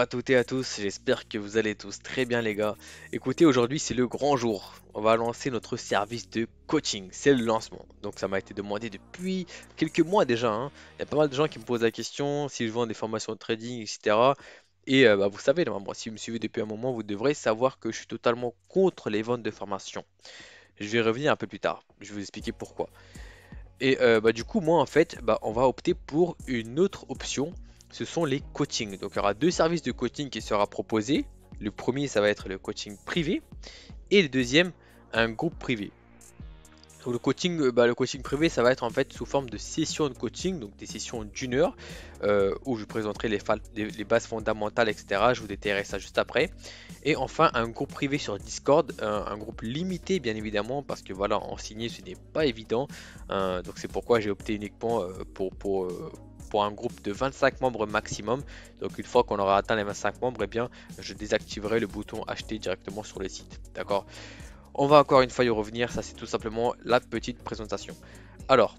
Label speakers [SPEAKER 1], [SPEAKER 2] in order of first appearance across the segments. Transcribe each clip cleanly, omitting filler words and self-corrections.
[SPEAKER 1] à toutes et à tous, j'espère que vous allez tous très bien les gars. Écoutez, aujourd'hui c'est le grand jour. On va lancer notre service de coaching, c'est le lancement. Donc ça m'a été demandé depuis quelques mois déjà, hein. Il y a pas mal de gens qui me posent la question si je vends des formations de trading, etc. Et vous savez, normalement, si vous me suivez depuis un moment, vous devrez savoir que je suis totalement contre les ventes de formations. Je vais revenir un peu plus tard, je vais vous expliquer pourquoi. Et du coup, moi, en fait, on va opter pour une autre option. Ce sont les coachings. Donc, il y aura deux services de coaching qui sera proposé. Le premier, ça va être le coaching privé. Et le deuxième, un groupe privé. Donc, le coaching privé, ça va être en fait sous forme de sessions de coaching, donc des sessions d'une heure, où je vous présenterai les bases fondamentales, etc. Je vous détaillerai ça juste après. Et enfin, un groupe privé sur Discord, un groupe limité bien évidemment, parce que voilà, en signer ce n'est pas évident. Donc c'est pourquoi j'ai opté uniquement pour un groupe de 25 membres maximum. Donc une fois qu'on aura atteint les 25 membres, eh bien, je désactiverai le bouton acheter directement sur le site. D'accord? On va encore une fois y revenir, ça c'est tout simplement la petite présentation. Alors,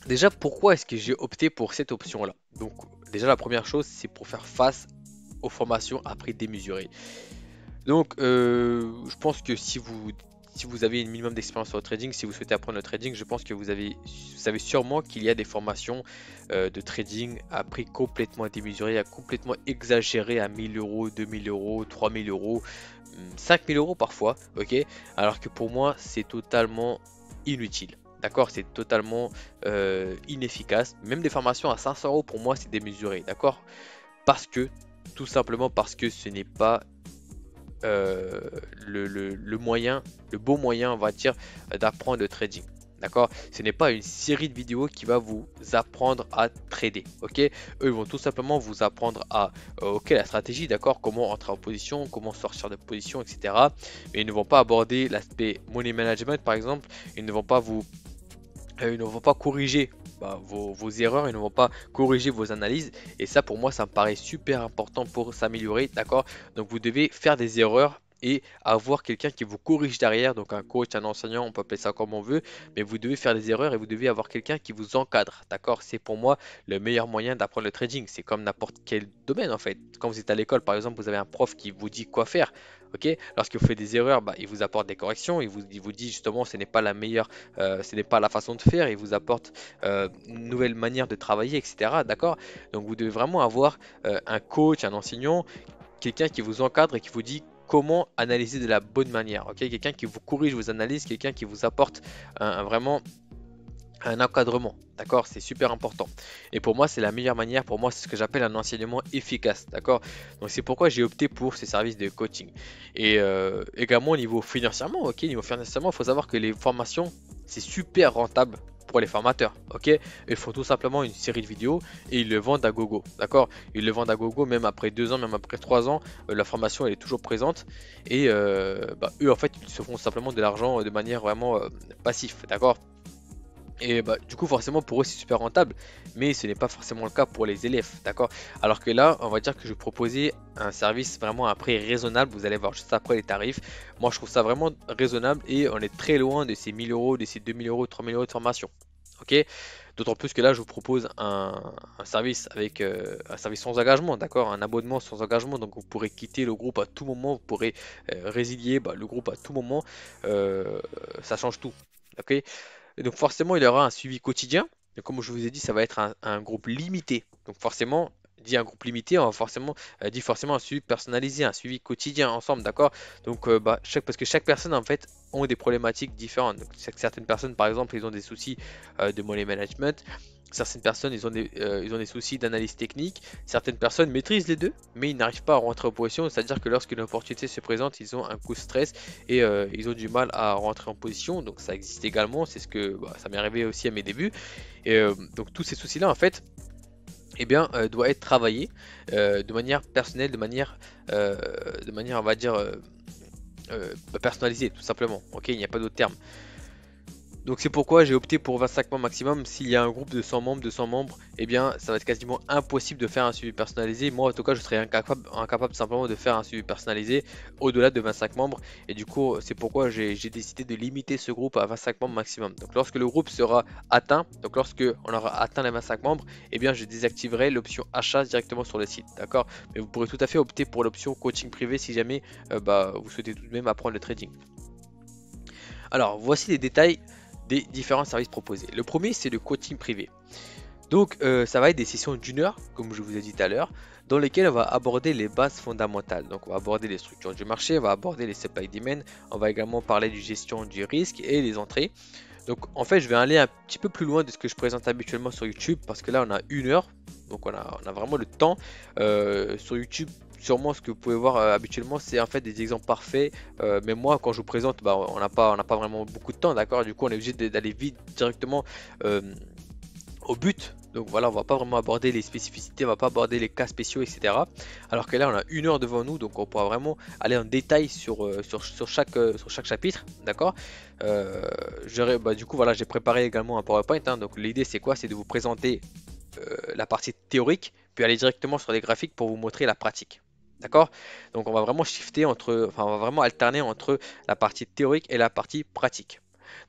[SPEAKER 1] déjà pourquoi est-ce que j'ai opté pour cette option-là? Donc déjà la première chose, c'est pour faire face aux formations à prix démesuré. Donc, je pense que si vous avez un minimum d'expérience sur le trading, si vous souhaitez apprendre le trading, je pense que vous savez sûrement qu'il y a des formations de trading à prix complètement démesuré, à complètement exagéré à 1000 euros, 2000 euros, 3000 euros, 5000 euros parfois, ok? Alors que pour moi, c'est totalement inutile. D'accord, c'est totalement inefficace. Même des formations à 500 euros pour moi, c'est démesuré. D'accord, parce que tout simplement parce que ce n'est pas euh, le moyen, le bon moyen, on va dire, d'apprendre le trading. D'accord? Ce n'est pas une série de vidéos qui va vous apprendre à trader. Ok? Eux ils vont tout simplement vous apprendre à ok, la stratégie, d'accord, comment entrer en position, comment sortir de position, etc. Mais ils ne vont pas aborder l'aspect money management, par exemple. Ils ne vont pas ils ne vont pas corriger vos erreurs, ils ne vont pas corriger vos analyses. Et ça, pour moi, ça me paraît super important pour s'améliorer, d'accord? Donc, vous devez faire des erreurs et avoir quelqu'un qui vous corrige derrière, donc un coach, un enseignant, on peut appeler ça comme on veut, mais vous devez faire des erreurs et vous devez avoir quelqu'un qui vous encadre, d'accord? C'est pour moi le meilleur moyen d'apprendre le trading. C'est comme n'importe quel domaine en fait. Quand vous êtes à l'école, par exemple, vous avez un prof qui vous dit quoi faire, ok? Lorsque vous faites des erreurs, il vous apporte des corrections, il vous dit justement ce n'est pas la meilleure ce n'est pas la façon de faire, il vous apporte une nouvelle manière de travailler, etc. D'accord? Donc vous devez vraiment avoir un coach, un enseignant, quelqu'un qui vous encadre et qui vous dit comment analyser de la bonne manière. Ok? Quelqu'un qui vous corrige vos analyses, quelqu'un qui vous apporte vraiment un encadrement. D'accord? C'est super important. Et pour moi, c'est la meilleure manière. Pour moi, c'est ce que j'appelle un enseignement efficace. D'accord? Donc, c'est pourquoi j'ai opté pour ces services de coaching. Et également, au niveau financièrement, ok? Niveau financièrement, il faut savoir que les formations, c'est super rentable pour les formateurs. Ok? Ils font tout simplement une série de vidéos et ils le vendent à gogo. D'accord? Ils le vendent à gogo, même après 2 ans, même après 3 ans, la formation, elle est toujours présente. Et eux, en fait, ils se font simplement de l'argent de manière vraiment passive. D'accord? Et du coup, forcément, pour eux, c'est super rentable, mais ce n'est pas forcément le cas pour les élèves, d'accord? Alors que là, on va dire que je vais proposer un service vraiment à prix raisonnable. Vous allez voir juste après les tarifs. Moi, je trouve ça vraiment raisonnable et on est très loin de ces 1000 euros, de ces 2000 euros, 3000 euros de formation, ok? D'autant plus que là, je vous propose un service avec un service sans engagement, d'accord? Un abonnement sans engagement, donc vous pourrez quitter le groupe à tout moment, vous pourrez résilier le groupe à tout moment. Euh, Ça change tout, ok? Et donc forcément, il y aura un suivi quotidien. Donc, comme je vous ai dit, ça va être un groupe limité. Donc forcément, dit un groupe limité, on va forcément dit forcément un suivi personnalisé, un suivi quotidien ensemble, d'accord? Donc parce que chaque personne en fait ont des problématiques différentes. Donc, certaines personnes, par exemple, ils ont des soucis de money management. Certaines personnes, ils ont des soucis d'analyse technique. Certaines personnes maîtrisent les deux, mais ils n'arrivent pas à rentrer en position. C'est-à-dire que lorsqu'une opportunité se présente, ils ont un coup de stress et ils ont du mal à rentrer en position. Donc ça existe également. C'est ce que ça m'est arrivé aussi à mes débuts. Et donc tous ces soucis-là, en fait, eh bien, doit être travaillé de manière personnelle, de manière, on va dire, personnalisée, tout simplement. Ok, il n'y a pas d'autre terme. Donc c'est pourquoi j'ai opté pour 25 membres maximum. S'il y a un groupe de 100 membres, eh bien ça va être quasiment impossible de faire un suivi personnalisé. Moi en tout cas je serais incapable simplement de faire un suivi personnalisé au-delà de 25 membres. Et du coup c'est pourquoi j'ai décidé de limiter ce groupe à 25 membres maximum. Donc lorsque le groupe sera atteint, donc lorsque on aura atteint les 25 membres, eh bien je désactiverai l'option achat directement sur le site. D'accord? Mais vous pourrez tout à fait opter pour l'option coaching privé si jamais vous souhaitez tout de même apprendre le trading. Alors voici les détails des différents services proposés. Le premier, c'est le coaching privé. Donc, ça va être des sessions d'une heure, comme je vous ai dit tout à l'heure, dans lesquelles on va aborder les bases fondamentales. Donc, on va aborder les structures du marché, on va aborder les supply demand, on va également parler du gestion du risque et les entrées. Donc, en fait, je vais aller un petit peu plus loin de ce que je présente habituellement sur YouTube, parce que là, on a une heure, donc on a vraiment le temps. Sur YouTube, sûrement ce que vous pouvez voir habituellement, c'est en fait des exemples parfaits. Mais moi, quand je vous présente, bah, on n'a pas vraiment beaucoup de temps, d'accord? Du coup, on est obligé d'aller vite directement au but. Donc voilà, on va pas vraiment aborder les spécificités, on va pas aborder les cas spéciaux, etc. Alors que là, on a une heure devant nous, donc on pourra vraiment aller en détail sur chaque chapitre, d'accord. Du coup, voilà, j'ai préparé également un PowerPoint, hein. Donc l'idée, c'est quoi? C'est de vous présenter la partie théorique, puis aller directement sur les graphiques pour vous montrer la pratique. D'accord? Donc on va vraiment on va vraiment alterner entre la partie théorique et la partie pratique.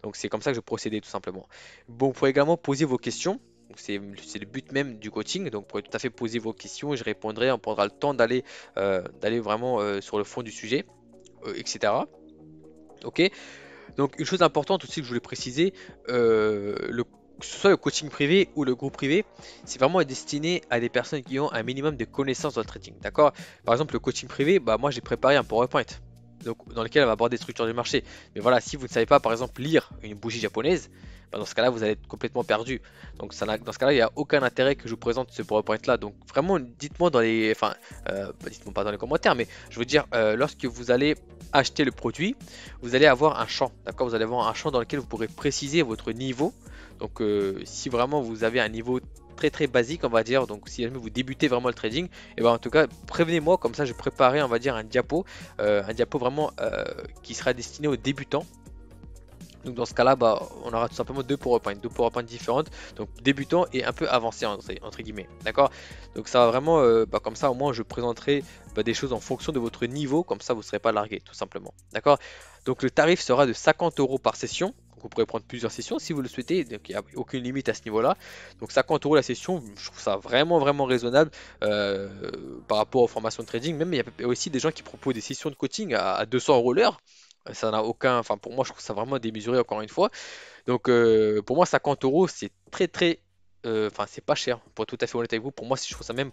[SPEAKER 1] Donc c'est comme ça que je procédais tout simplement. Bon, vous pouvez également poser vos questions. C'est le but même du coaching. Donc vous pouvez tout à fait poser vos questions et je répondrai. On prendra le temps d'aller vraiment sur le fond du sujet, etc. Ok? Donc une chose importante aussi que je voulais préciser, que ce soit le coaching privé ou le groupe privé, c'est vraiment destiné à des personnes qui ont un minimum de connaissances dans le trading. D'accord? Par exemple, le coaching privé, bah, moi j'ai préparé un PowerPoint. Donc, dans lequel on va aborder des structures du marché. Mais voilà, si vous ne savez pas par exemple lire une bougie japonaise, bah, dans ce cas-là vous allez être complètement perdu. Donc dans ce cas-là, il n'y a aucun intérêt que je vous présente ce PowerPoint là. Donc vraiment, dites-moi dans les. Enfin, dites-moi pas dans les commentaires, mais je veux dire, lorsque vous allez acheter le produit, vous allez avoir un champ, d'accord? Vous allez avoir un champ dans lequel vous pourrez préciser votre niveau. Donc si vraiment vous avez un niveau très basique, on va dire, donc si jamais vous débutez vraiment le trading, et ben en tout cas prévenez-moi, comme ça je préparerai on va dire un diapo vraiment qui sera destiné aux débutants. Donc dans ce cas-là, bah, on aura tout simplement deux PowerPoint différentes, donc débutant et un peu avancé entre guillemets, d'accord? Donc ça va vraiment, comme ça au moins je présenterai des choses en fonction de votre niveau, comme ça vous ne serez pas largué tout simplement, d'accord? Donc le tarif sera de 50 € par session. Donc vous pourrez prendre plusieurs sessions si vous le souhaitez, donc il n'y a aucune limite à ce niveau-là. Donc 50 € la session, je trouve ça vraiment raisonnable par rapport aux formations de trading. Même il y a aussi des gens qui proposent des sessions de coaching à 200 € l'heure. Ça n'a aucun, enfin pour moi je trouve ça vraiment démesuré encore une fois. Donc pour moi 50 € c'est enfin c'est pas cher pour être tout à fait honnête avec vous. Pour moi je trouve ça même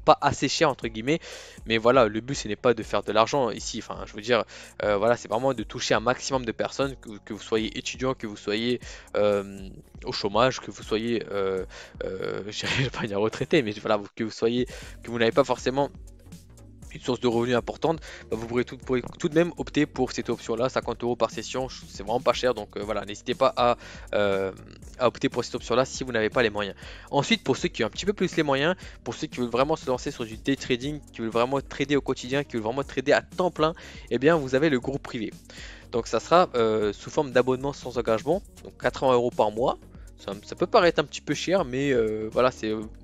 [SPEAKER 1] pas assez cher entre guillemets, mais voilà, le but ce n'est pas de faire de l'argent ici, enfin je veux dire voilà, c'est vraiment de toucher un maximum de personnes, que vous soyez étudiant, que vous soyez au chômage, que vous soyez je vais pas dire retraité, mais voilà, que vous n'avez pas forcément une source de revenus importante, bah, vous pourrez tout de même opter pour cette option là, 50 € par session, c'est vraiment pas cher. Donc voilà, n'hésitez pas à opter pour cette option là si vous n'avez pas les moyens. Ensuite, pour ceux qui ont un petit peu plus les moyens, pour ceux qui veulent vraiment se lancer sur du day trading, qui veulent vraiment trader au quotidien, qui veulent vraiment trader à temps plein, et bien vous avez le groupe privé. Donc ça sera sous forme d'abonnement sans engagement, donc 80 € par mois. Ça peut paraître un petit peu cher, mais voilà,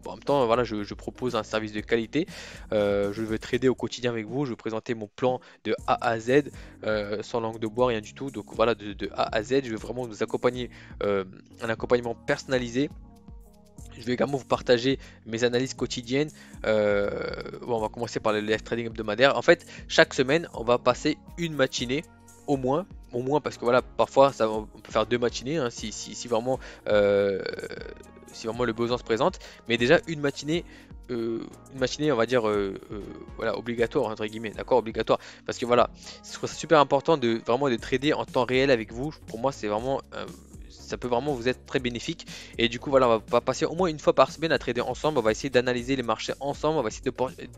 [SPEAKER 1] en même temps, voilà, je propose un service de qualité. Je vais trader au quotidien avec vous, je vais présenter mon plan de A à Z, sans langue de bois, rien du tout. Donc voilà, de A à Z, je vais vraiment vous accompagner, un accompagnement personnalisé. Je vais également vous partager mes analyses quotidiennes. On va commencer par le live trading hebdomadaire. En fait, chaque semaine, on va passer une matinée au moins. Au moins parce que voilà, parfois on peut faire deux matinées hein, euh, si vraiment le besoin se présente. Mais déjà une matinée, on va dire voilà, obligatoire entre guillemets, d'accord, obligatoire. Parce que voilà, je trouve ça super important de vraiment de trader en temps réel avec vous. Pour moi, c'est vraiment ça peut vraiment vous être très bénéfique. Et du coup, voilà, on va passer au moins une fois par semaine à trader ensemble. On va essayer d'analyser les marchés ensemble. On va essayer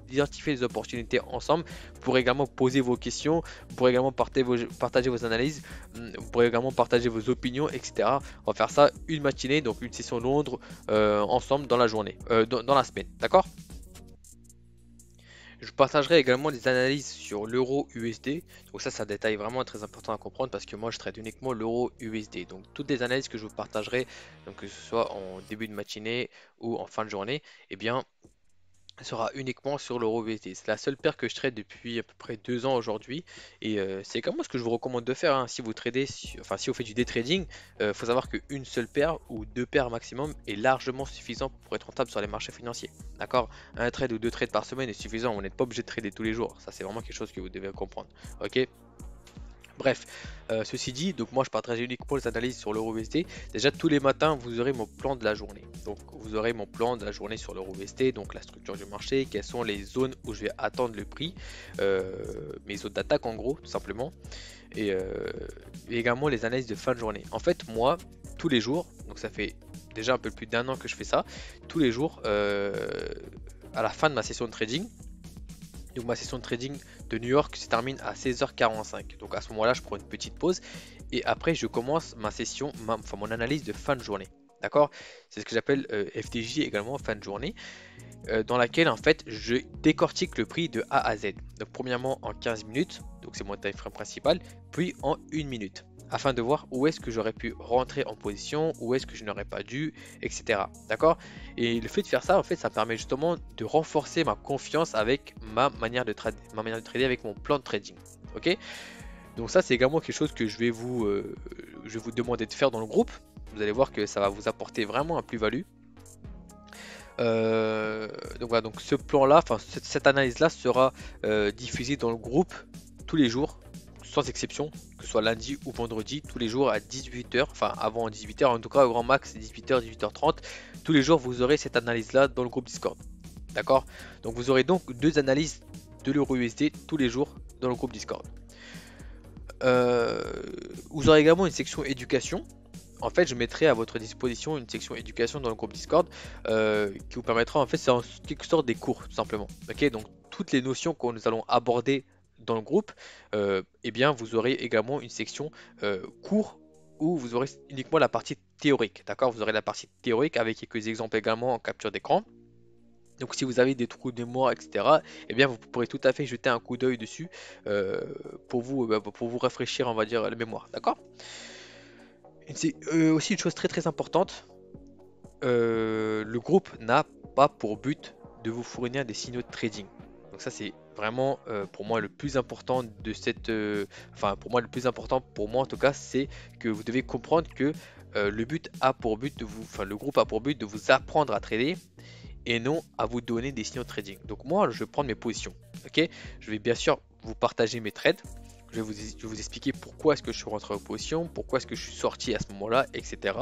[SPEAKER 1] d'identifier les opportunités ensemble. Vous pourrez également poser vos questions. Vous pourrez également partager vos analyses. Vous pourrez également partager vos opinions, etc. On va faire ça une matinée, donc une session Londres ensemble dans la journée, dans la semaine. D'accord? Je partagerai également des analyses sur l'euro USD. Donc ça, c'est un détail vraiment très important à comprendre parce que moi, je trade uniquement l'euro USD. Donc toutes les analyses que je vous partagerai, donc que ce soit en début de matinée ou en fin de journée, eh bien, sera uniquement sur l'euro USD. C'est la seule paire que je trade depuis à peu près 2 ans aujourd'hui. Et c'est également ce que je vous recommande de faire, hein. Si vous tradez, enfin si vous faites du day trading, faut savoir qu'une seule paire ou deux paires maximum est largement suffisant pour être rentable sur les marchés financiers. D'accord? Un trade ou deux trades par semaine est suffisant. On n'est pas obligé de trader tous les jours. Ça, c'est vraiment quelque chose que vous devez comprendre. Ok? Bref, ceci dit, donc moi je partage uniquement les analyses sur l'euro USD. Déjà tous les matins, vous aurez mon plan de la journée. Donc vous aurez mon plan de la journée sur l'euro USD, donc la structure du marché, quelles sont les zones où je vais attendre le prix, mes zones d'attaque en gros, tout simplement, et également les analyses de fin de journée. En fait, moi, tous les jours, donc ça fait déjà un peu plus d'1 an que je fais ça, tous les jours, à la fin de ma session de trading, donc ma session de trading de New York se termine à 16h45. Donc à ce moment-là, je prends une petite pause et après je commence ma session, enfin mon analyse de fin de journée. D'accord? C'est ce que j'appelle FTJ également, fin de journée, dans laquelle en fait je décortique le prix de A à Z. Donc premièrement en 15 minutes, donc c'est mon time frame principal, puis en 1 minute, afin de voir où est-ce que j'aurais pu rentrer en position, où est-ce que je n'aurais pas dû, etc. D'accord? Et le fait de faire ça, en fait, ça permet justement de renforcer ma confiance avec ma manière de trader avec mon plan de trading. Ok? Donc ça, c'est également quelque chose que je vais vous demander de faire dans le groupe. Vous allez voir que ça va vous apporter vraiment un plus-value. Donc voilà, donc ce plan-là, enfin cette analyse-là sera diffusée dans le groupe tous les jours, sans exception, que ce soit lundi ou vendredi, tous les jours à 18h, enfin avant 18h, en tout cas au grand max 18h, 18h30, tous les jours vous aurez cette analyse-là dans le groupe Discord. D'accord? Donc vous aurez donc deux analyses de l'euro USD tous les jours dans le groupe Discord. Vous aurez également une section éducation. En fait, je mettrai à votre disposition une section éducation dans le groupe Discord qui vous permettra, en fait, c'est en quelque sorte des cours, tout simplement. Ok, donc toutes les notions que nous allons aborder dans le groupe, eh bien, vous aurez également une section cours où vous aurez uniquement la partie théorique. D'accord, vous aurez la partie théorique avec quelques exemples également en capture d'écran. Donc si vous avez des trous de mémoire, etc., eh bien vous pourrez tout à fait jeter un coup d'œil dessus pour vous rafraîchir, on va dire, la mémoire. D'accord? C'est aussi une chose très très importante, le groupe n'a pas pour but de vous fournir des signaux de trading. Donc ça c'est vraiment pour moi le plus important de cette, enfin pour moi le plus important pour moi en tout cas, c'est que vous devez comprendre que le but a pour but de vous, enfin le groupe a pour but de vous apprendre à trader et non à vous donner des signaux de trading. Donc moi je vais prendre mes positions. Ok, je vais bien sûr vous partager mes trades. Je vais vous expliquer pourquoi est-ce que je suis rentré en position, pourquoi est-ce que je suis sorti à ce moment-là, etc.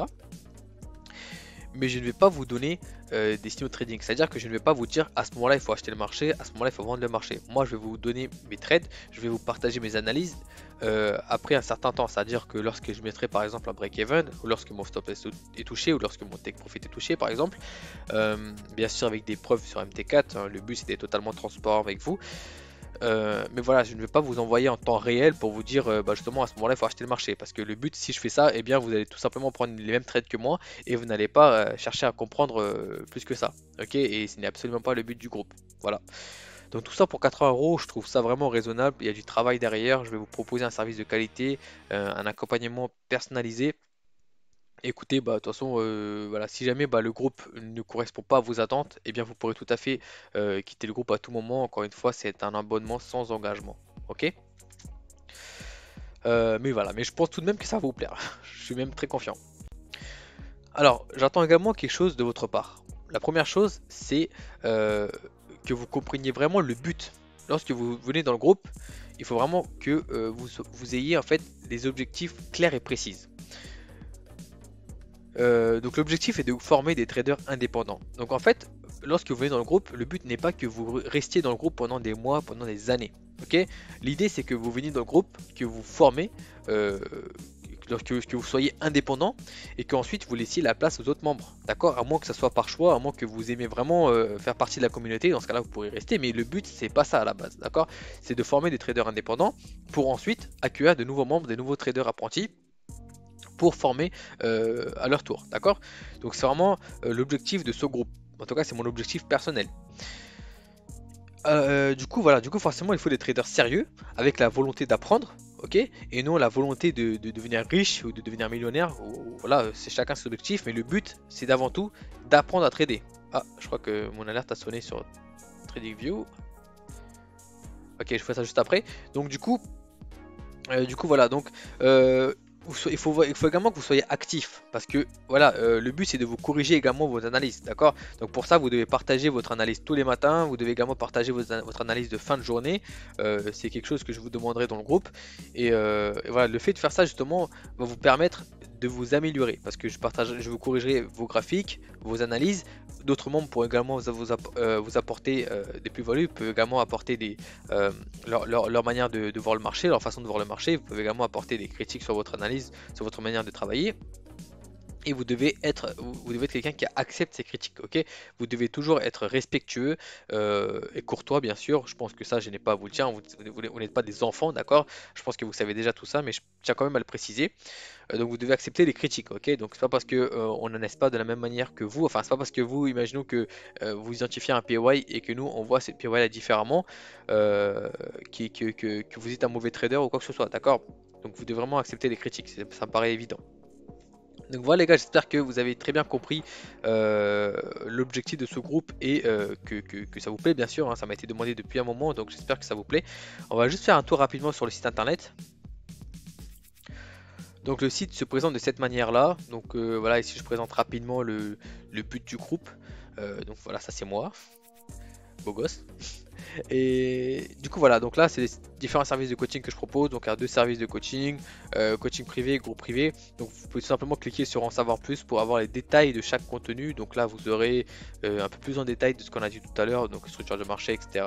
[SPEAKER 1] Mais je ne vais pas vous donner des signaux de trading. C'est-à-dire que je ne vais pas vous dire à ce moment-là il faut acheter le marché, à ce moment-là il faut vendre le marché. Moi je vais vous donner mes trades, je vais vous partager mes analyses après un certain temps. C'est-à-dire que lorsque je mettrai par exemple un break-even, ou lorsque mon stop loss est touché, ou lorsque mon take profit est touché par exemple, bien sûr avec des preuves sur MT4, hein, le but c'était totalement transparent avec vous. Mais voilà, je ne vais pas vous envoyer en temps réel pour vous dire bah justement à ce moment-là il faut acheter le marché, parce que le but si je fais ça, eh bien vous allez tout simplement prendre les mêmes trades que moi et vous n'allez pas chercher à comprendre plus que ça. Ok, et ce n'est absolument pas le but du groupe. Voilà. Donc tout ça pour 80 €, je trouve ça vraiment raisonnable. Il y a du travail derrière. Je vais vous proposer un service de qualité, un accompagnement personnalisé. Écoutez, bah, de toute façon, voilà, si jamais bah, le groupe ne correspond pas à vos attentes, eh bien vous pourrez tout à fait quitter le groupe à tout moment. Encore une fois, c'est un abonnement sans engagement. Ok? Mais voilà, mais je pense tout de même que ça va vous plaire. Je suis même très confiant. Alors, j'attends également quelque chose de votre part. La première chose, c'est que vous compreniez vraiment le but. Lorsque vous venez dans le groupe, il faut vraiment que vous ayez en fait des objectifs clairs et précis. Donc l'objectif est de vous former des traders indépendants. Donc en fait, lorsque vous venez dans le groupe, le but n'est pas que vous restiez dans le groupe pendant des mois, pendant des années. Ok? L'idée c'est que vous veniez dans le groupe, que vous formez, que vous soyez indépendant et qu'ensuite vous laissiez la place aux autres membres. D'accord? À moins que ça soit par choix, à moins que vous aimez vraiment faire partie de la communauté, dans ce cas-là vous pourrez rester, mais le but c'est pas ça à la base. D'accord? C'est de former des traders indépendants pour ensuite accueillir de nouveaux membres, des nouveaux traders apprentis pour former à leur tour, d'accord? Donc c'est vraiment l'objectif de ce groupe. En tout cas, c'est mon objectif personnel. Du coup, voilà, du coup, forcément, il faut des traders sérieux, avec la volonté d'apprendre, ok? Et non la volonté de devenir riche ou de devenir millionnaire. Voilà, c'est chacun son objectif, mais le but, c'est d'avant tout d'apprendre à trader. Ah, je crois que mon alerte a sonné sur TradingView. Ok, je ferai ça juste après. Donc, du coup, voilà, donc il faut également que vous soyez actif parce que voilà, le but c'est de vous corriger également vos analyses, d'accord? Donc pour ça, vous devez partager votre analyse tous les matins, vous devez également partager votre analyse de fin de journée. C'est quelque chose que je vous demanderai dans le groupe. Et voilà, le fait de faire ça justement va vous permettre de vous améliorer parce que je vous corrigerai vos graphiques, vos analyses. D'autres membres pourront également vous apporter des plus-values, peuvent également apporter leur manière de voir le marché, leur façon de voir le marché. Vous pouvez également apporter des critiques sur votre analyse, sur votre manière de travailler. Et vous devez être quelqu'un qui accepte ces critiques, ok? Vous devez toujours être respectueux et courtois, bien sûr. Je pense que ça, je n'ai pas à vous le dire. Vous n'êtes pas des enfants, d'accord? Je pense que vous savez déjà tout ça, mais je tiens quand même à le préciser. Donc vous devez accepter les critiques, ok? Donc c'est pas parce que on n'analyse pas de la même manière que vous, enfin c'est pas parce que vous, imaginons que vous identifiez un PY et que nous on voit ces PY là différemment, que vous êtes un mauvais trader ou quoi que ce soit, d'accord? Donc vous devez vraiment accepter les critiques, ça me paraît évident. Donc voilà les gars, j'espère que vous avez très bien compris l'objectif de ce groupe et que ça vous plaît bien sûr, hein. Ça m'a été demandé depuis un moment, donc j'espère que ça vous plaît. On va juste faire un tour rapidement sur le site internet. Donc le site se présente de cette manière-là. Donc voilà, ici je présente rapidement le but du groupe. Donc voilà, ça c'est moi, beau gosse. Et du coup voilà, donc là c'est les différents services de coaching que je propose. Donc il y a deux services de coaching, coaching privé, groupe privé. Donc vous pouvez tout simplement cliquer sur en savoir plus pour avoir les détails de chaque contenu. Donc là vous aurez un peu plus en détail de ce qu'on a dit tout à l'heure, donc structure de marché, etc.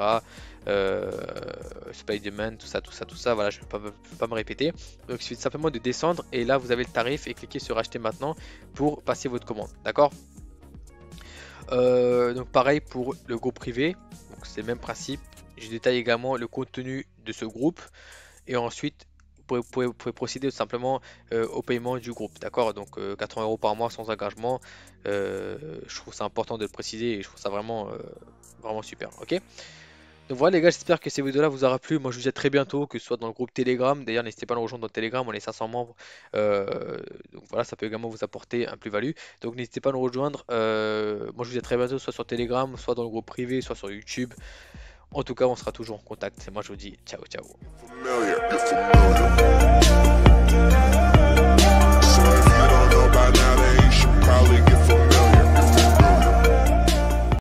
[SPEAKER 1] Supply demand, tout ça, tout ça, tout ça. Voilà, je ne vais pas me répéter. Donc il suffit simplement de descendre et là vous avez le tarif et cliquez sur acheter maintenant pour passer votre commande. D'accord? Donc pareil pour le groupe privé, donc c'est le même principe. Je détaille également le contenu de ce groupe et ensuite vous pouvez procéder tout simplement au paiement du groupe, d'accord? Donc 80 € par mois sans engagement. Je trouve ça important de le préciser et je trouve ça vraiment super, ok? Donc voilà les gars, j'espère que ces vidéos là vous aura plu. Moi je vous dis à très bientôt, que ce soit dans le groupe Telegram. D'ailleurs n'hésitez pas à nous rejoindre dans Telegram, on est 500 membres. Donc voilà, ça peut également vous apporter un plus-value. Donc n'hésitez pas à nous rejoindre. Moi je vous dis à très bientôt, soit sur Telegram, soit dans le groupe privé, soit sur YouTube. En tout cas, on sera toujours en contact. Et moi je vous dis ciao ciao.